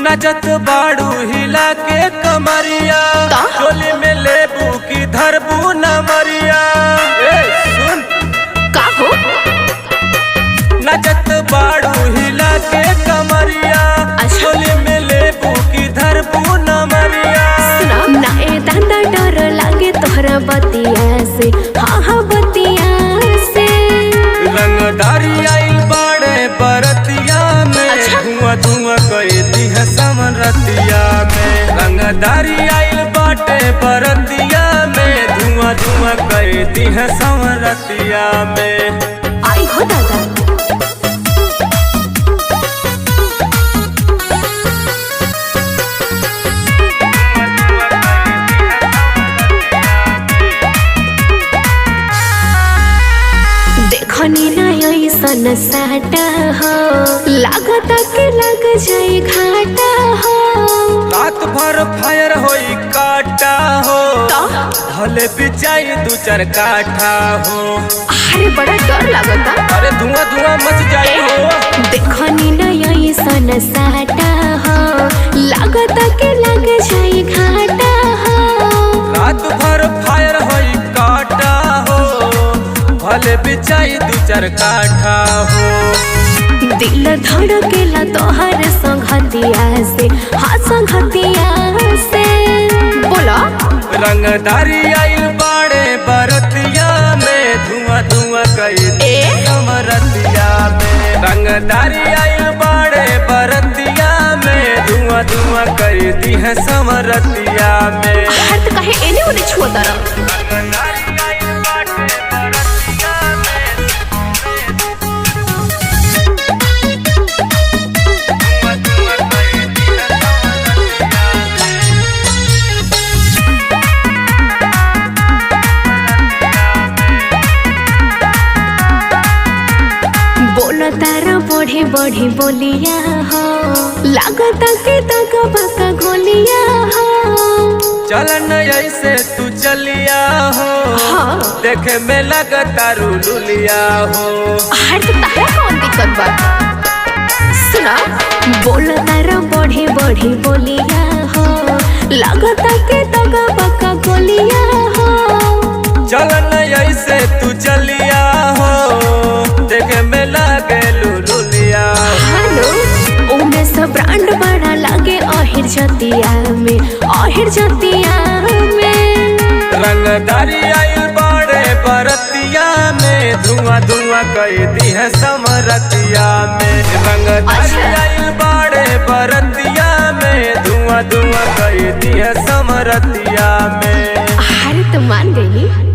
नचत बाड़ू हिला के कमरिया चोली में लेबू की धरबू न मरिया। सुन का हो नचत बाड़ू हिला के कमरिया चोली में लेबू की धरबू न मरिया। ना ए दादा डर लागे तोहरा बतिया से, हाँ हाँ बतिया से। रंगदारी आइल बाड़े बरतिया में धुआं धुआं कैदी है समरतिया में। रंगदारी आइल बाटे बरतिया में धुआं धुआं कैदी है समरतिया में। आई हो दादा देखनी ना ऐसन साटा हो, लागत के लग जाए घाटा हो। रात भर फायर होई काटा हो, भले बिचाई दू चार काठा हो। अरे बड़ा डर लगता, अरे धुआं धुआं मच जाए हो। देखनी ना ऐसन साटा हो, लागत के लग जाए घाटा हो। रात भर फायर होई काटा हो, भले बिचाई दू चार काठा हो। दिल धड़केला तोहर संगतिया से, हाँ संगतिया से। बोला रंगदारी आइल बाड़े बरतिया में धुआं धुआं कैदी समरतिया में। रंगदारी आइल बाड़े बरतिया में धुआं धुआं कैदी है समरतिया में। हाथ कहे एने ओने छुआ तारा। तारा बढ़े बढ़े बोलिया हो, लागत के तका बका गोलिया हो। चलन ऐसे तू चलिया हो, हाँ। देखे में लगता लुलिया हो। हर तो तारा कौन दिक्कत बा? सुना बोल तारा बढ़े बढ़े बोलिया हो, लागत के तका बका गोलिया हो। चलन ऐसे तू चलिया हो, देखे में लगे लुलिया। हेलो ओमे सब ब्रांड बड़ा लागे आहिर जतिया में, आहिर जतिया में। रंगदारी आइल बाड़े बरतिया में धुआं धुआं कैदी है समरतिया में। रंगदारी आइल बाड़े बरतिया में धुआं धुआं कैदी है समरतिया में। अरे तो मान गई।